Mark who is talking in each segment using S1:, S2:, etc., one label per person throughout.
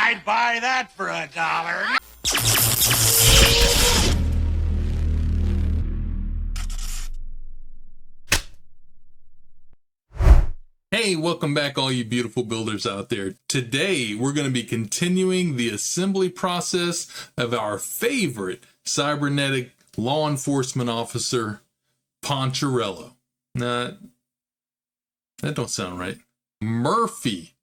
S1: I'd buy that for $1.
S2: Hey, welcome back all you beautiful builders out there. Today we're going to be continuing the assembly process of our favorite cybernetic law enforcement officer, Poncherello. Nah, that don't sound right. Murphy,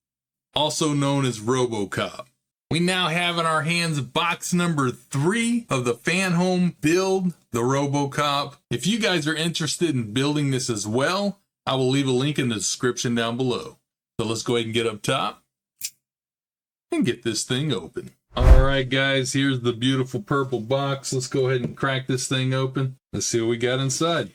S2: also known as RoboCop. We now have in our hands box number 3 of the Fanhome build, the RoboCop. If you guys are interested in building this as well, I will leave a link in the description down below. So let's go ahead and get up top and get this thing open. All right, guys, here's the beautiful purple box. Let's go ahead and crack this thing open. Let's see what we got inside.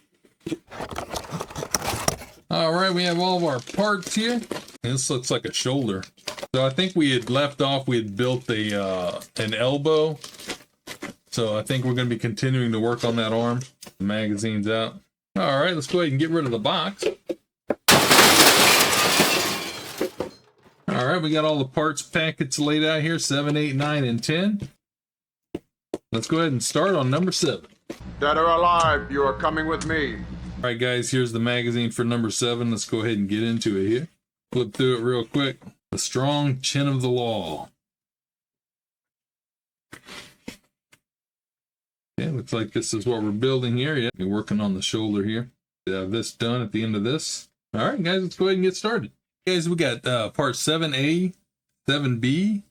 S2: All right, we have all of our parts here. This looks like a shoulder. So I think we had left off, we had built an elbow. So I think we're going to be continuing to work on that arm. The magazine's out. All right, let's go ahead and get rid of the box. All right, we got all the parts packets laid out here, 7, 8, 9, and 10. Let's go ahead and start on number 7.
S3: Dead or alive, you are coming with me.
S2: All right, guys, here's the magazine for number 7. Let's go ahead and get into it here. Flip through it real quick. The strong chin of the law. Okay, looks like this is what we're building here. Yeah, we're working on the shoulder here. We have this done at the end of this. All right, guys, let's go ahead and get started. Guys, we got part 7A, 7B,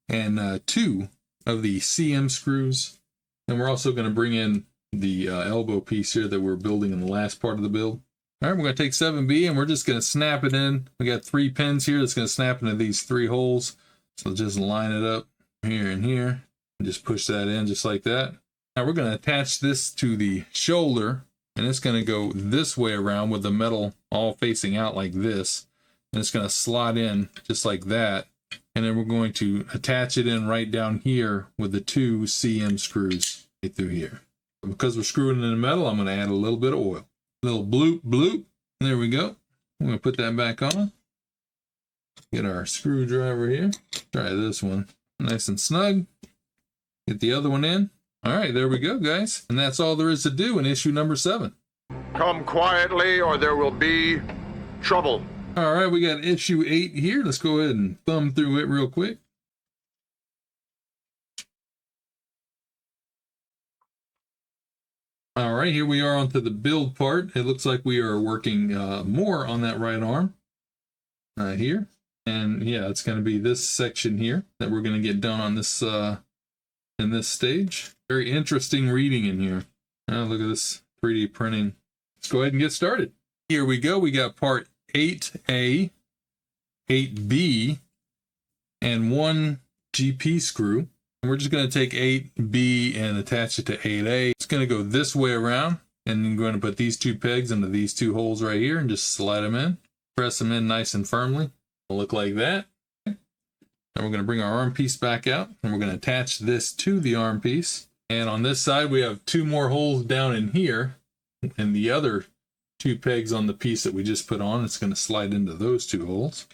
S2: and 2 of the CM screws. And we're also going to bring in the elbow piece here that we're building in the last part of the build. All right, we're going to take 7B and we're just going to snap it in. We got 3 pins here that's going to snap into these 3 holes. So just line it up here and here. And just push that in just like that. Now we're going to attach this to the shoulder, and it's going to go this way around with the metal all facing out like this. And it's going to slot in just like that. And then we're going to attach it in right down here with the 2 CM screws right through here. Because we're screwing in the metal, I'm going to add a little bit of oil. A little bloop, bloop. There we go. I'm going to put that back on. Get our screwdriver here. Try this one. Nice and snug. Get the other one in. All right, there we go, guys. And that's all there is to do in issue number 7.
S3: Come quietly or there will be trouble.
S2: All right, we got issue 8 here. Let's go ahead and thumb through it real quick. All right, here we are onto the build part. It looks like we are working more on that right arm here. And yeah, it's going to be this section here that we're going to get done on this in this stage. Very interesting reading in here. Look at this 3D printing. Let's go ahead and get started. Here we go. We got part 8A, 8B, and 1 GP screw. And we're just going to take 8B and attach it to 8A. It's going to go this way around, and then we're going to put these 2 pegs into these 2 holes right here and just slide them in. Press them in nice and firmly. It'll look like that. Now we're going to bring our arm piece back out, and we're going to attach this to the arm piece. And on this side, we have 2 more holes down in here, and the other 2 pegs on the piece that we just put on, it's going to slide into those 2 holes.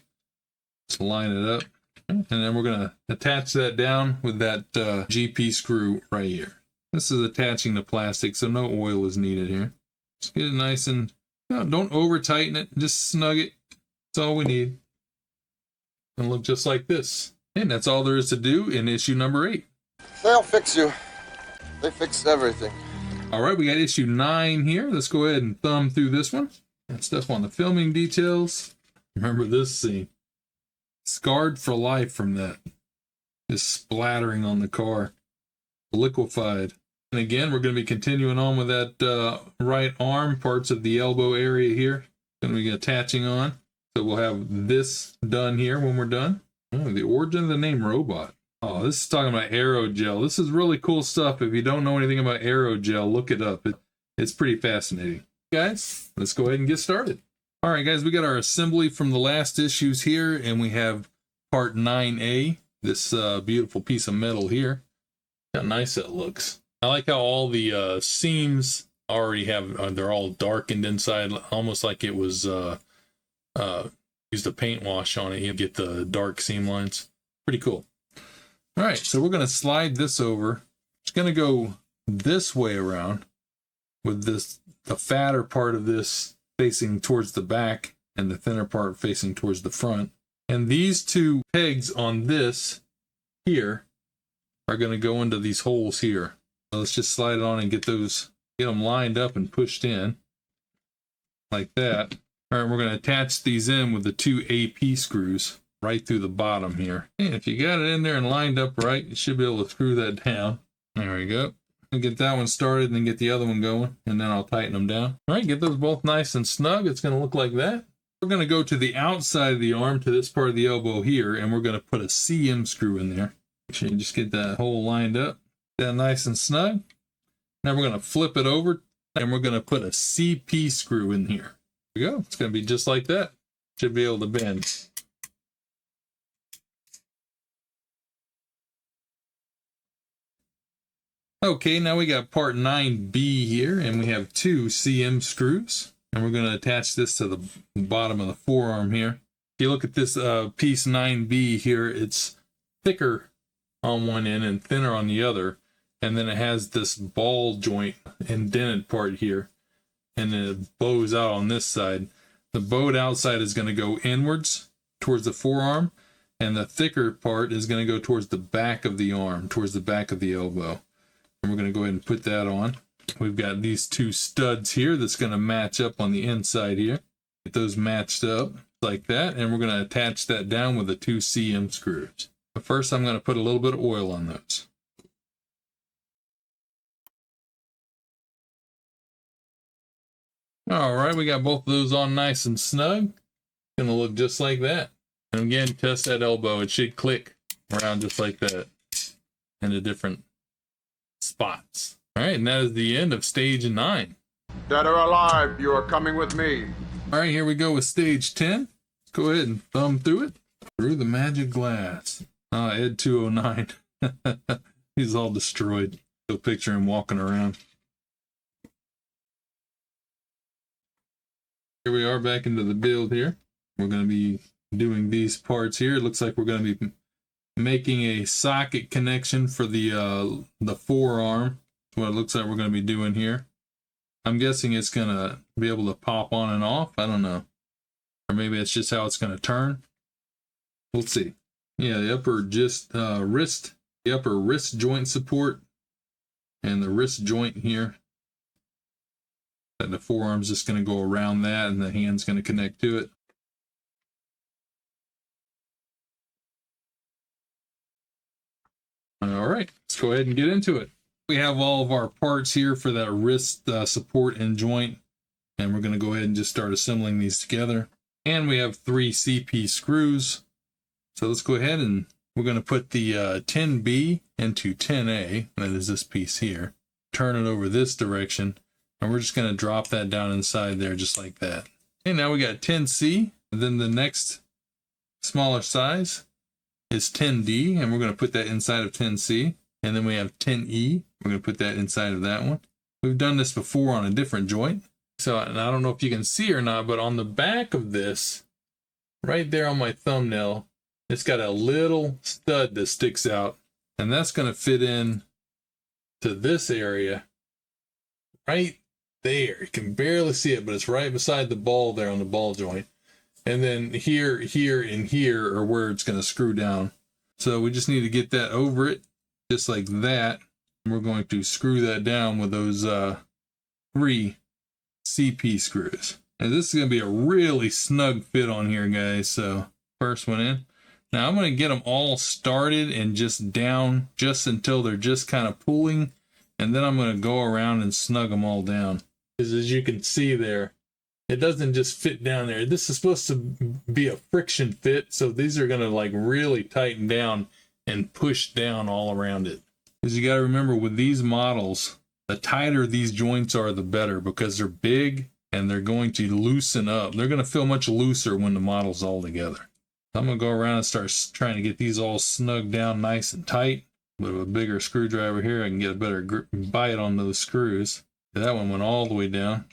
S2: Just line it up, and then we're going to attach that down with that GP screw right here. This is attaching the plastic, so no oil is needed here. Just get it nice and, don't over tighten it, just snug it. That's all we need. And look just like this. And that's all there is to do in issue number 8.
S3: They'll fix you. They fixed everything.
S2: All right, we got issue 9 here. Let's go ahead and thumb through this one. Got stuff on the filming details. Remember this scene. Scarred for life from that. Just splattering on the car. Liquefied. And again, we're going to be continuing on with that right arm, parts of the elbow area here. Going to be attaching on. So we'll have this done here when we're done. Oh, the origin of the name Robot. Oh, this is talking about aerogel. This is really cool stuff. If you don't know anything about aerogel, look it up. It's pretty fascinating. Guys, let's go ahead and get started. All right, guys, we got our assembly from the last issues here, and we have part 9A, this beautiful piece of metal here. How nice that looks. I like how all the seams already have, they're all darkened inside, almost like it was used a paint wash on it. You get the dark seam lines. Pretty cool. All right, so we're going to slide this over. It's going to go this way around with the fatter part of this facing towards the back and the thinner part facing towards the front. And these two pegs on this here are going to go into these holes here. So let's just slide it on and get them lined up and pushed in like that. All right, we're going to attach these in with the two AP screws right through the bottom here. And if you got it in there and lined up right, you should be able to screw that down. There we go. And get that one started and then get the other one going, and then I'll tighten them down. All right, get those both nice and snug. It's going to look like that. We're going to go to the outside of the arm, to this part of the elbow here, and we're going to put a CM screw in there. Make sure you just get that hole lined up. That nice and snug. Now we're going to flip it over, and we're going to put a CP screw in here. There we go. It's going to be just like that. Should be able to bend. Okay, now we got part 9B here, and we have two CM screws, and we're going to attach this to the bottom of the forearm here. If you look at this piece 9B here, it's thicker on one end and thinner on the other, and then it has this ball joint indented part here, and then it bows out on this side. The bowed outside is going to go inwards towards the forearm, and the thicker part is going to go towards the back of the arm, towards the back of the elbow. And we're going to go ahead and put that on. We've got these two studs here that's going to match up on the inside here. Get those matched up like that, and we're going to attach that down with the two CM screws. But first I'm going to put a little bit of oil on those. All right, we got both of those on nice and snug. Going to look just like that. And again, test that elbow. It should click around just like that into different spots. All right, and that is the end of stage 9.
S3: Dead or alive, you are coming with me.
S2: All right, here we go with stage 10. Let's go ahead and thumb through it. Through the magic glass. Ed 209. He's all destroyed. Go picture him walking around. Here we are back into the build here. We're going to be doing these parts here. It looks like we're going to be making a socket connection for the forearm. That's what it looks like we're going to be doing here. I'm guessing it's going to be able to pop on and off. I don't know. Or maybe it's just how it's going to turn. We'll see. Yeah, the upper wrist joint support and the wrist joint here. And the forearm's just going to go around that, and the hand's going to connect to it. All right, let's go ahead and get into it. We have all of our parts here for that wrist support and joint, and we're going to go ahead and just start assembling these together. And we have 3 CP screws. So let's go ahead and we're going to put the 10B into 10A, that is this piece here. Turn it over this direction, and we're just going to drop that down inside there just like that. Okay, now we got 10C, and then the next smaller size is 10D, and we're going to put that inside of 10C. And then we have 10E. We're going to put that inside of that one. We've done this before on a different joint. So, and I don't know if you can see or not, but on the back of this, right there on my thumbnail, it's got a little stud that sticks out. And that's going to fit in to this area right there. You can barely see it, but it's right beside the ball there on the ball joint. And then here, here, and here are where it's going to screw down. So we just need to get that over it, just like that. And we're going to screw that down with those 3 CP screws. And this is going to be a really snug fit on here, guys. So first one in. Now I'm going to get them all started and just down just until they're just kind of pulling. And then I'm going to go around and snug them all down. Because as you can see there, it doesn't just fit down there. This is supposed to be a friction fit. So these are going to like really tighten down and push down all around it. Because you got to remember with these models, the tighter these joints are, the better, because they're big and they're going to loosen up. They're going to feel much looser when the model's all together. I'm going to go around and start trying to get these all snugged down nice and tight. With a bigger screwdriver here, I can get a better bite on those screws. That one went all the way down.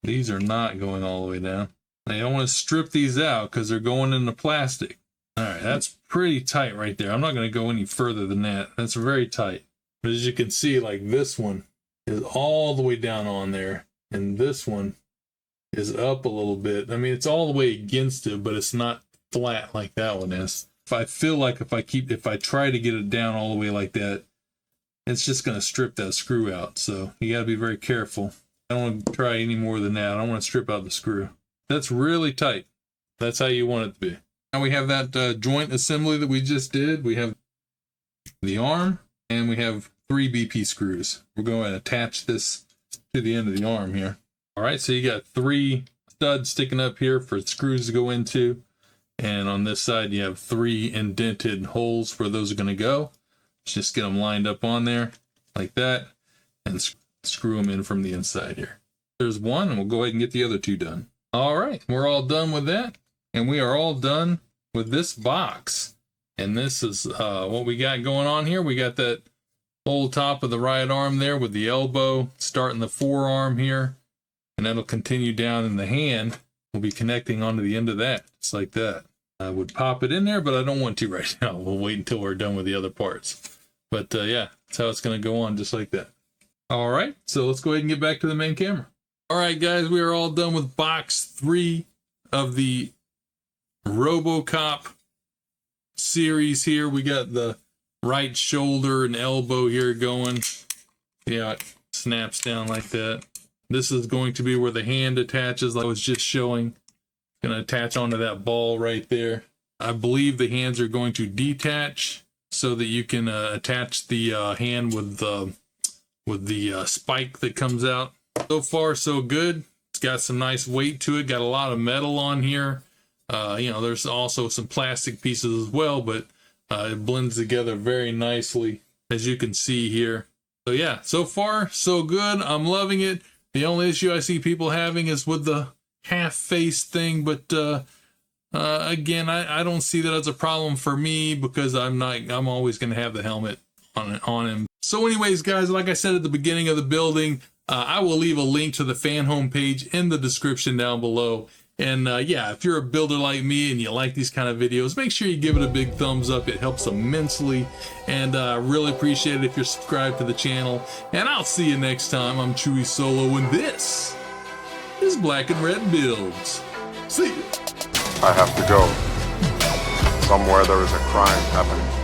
S2: These are not going all the way down. Now, you don't want to strip these out because they're going into plastic. All right, that's pretty tight right there. I'm not going to go any further than that. That's very tight. But as you can see, like this one is all the way down on there, and this one is up a little bit. I mean, it's all the way against it, but it's not flat like that one is. If I feel like if I try to get it down all the way like that, it's just going to strip that screw out. So you got to be very careful. I don't want to try any more than that. I don't want to strip out the screw. That's really tight. That's how you want it to be. Now we have that joint assembly that we just did. We have the arm, and we have 3 BP screws. We're going to attach this to the end of the arm here. All right, so you got 3 studs sticking up here for screws to go into. And on this side, you have 3 indented holes where those are going to go. Just get them lined up on there like that and screw them in from the inside here. There's one, and we'll go ahead and get the other 2 done. All right, we're all done with that. And we are all done with this box. And this is what we got going on here. We got that whole top of the right arm there with the elbow starting the forearm here. And that'll continue down in the hand. We'll be connecting onto the end of that, just like that. I would pop it in there, but I don't want to right now. We'll wait until we're done with the other parts. But yeah, that's how it's going to go on, just like that. All right, so let's go ahead and get back to the main camera. All right, guys, we are all done with box 3 of the RoboCop series here. We got the right shoulder and elbow here going. Yeah, it snaps down like that. This is going to be where the hand attaches, like I was just showing. Going to attach onto that ball right there. I believe the hands are going to detach so that you can attach the hand with the spike that comes out. So far, so good. It's got some nice weight to it. Got a lot of metal on here. You know, there's also some plastic pieces as well, but it blends together very nicely, as you can see here. So yeah, so far, so good. I'm loving it. The only issue I see people having is with the half face thing, but again, I don't see that as a problem for me because I'm always going to have the helmet on him. So anyways, guys, like I said at the beginning of the building, I will leave a link to the Fanhome page in the description down below. And yeah, if you're a builder like me and you like these kind of videos, make sure you give it a big thumbs up. It helps immensely. And I really appreciate it if you're subscribed to the channel. And I'll see you next time. I'm thechewysolo, and this is Black and Red Builds. See ya.
S3: I have to go. Somewhere there is a crime happening.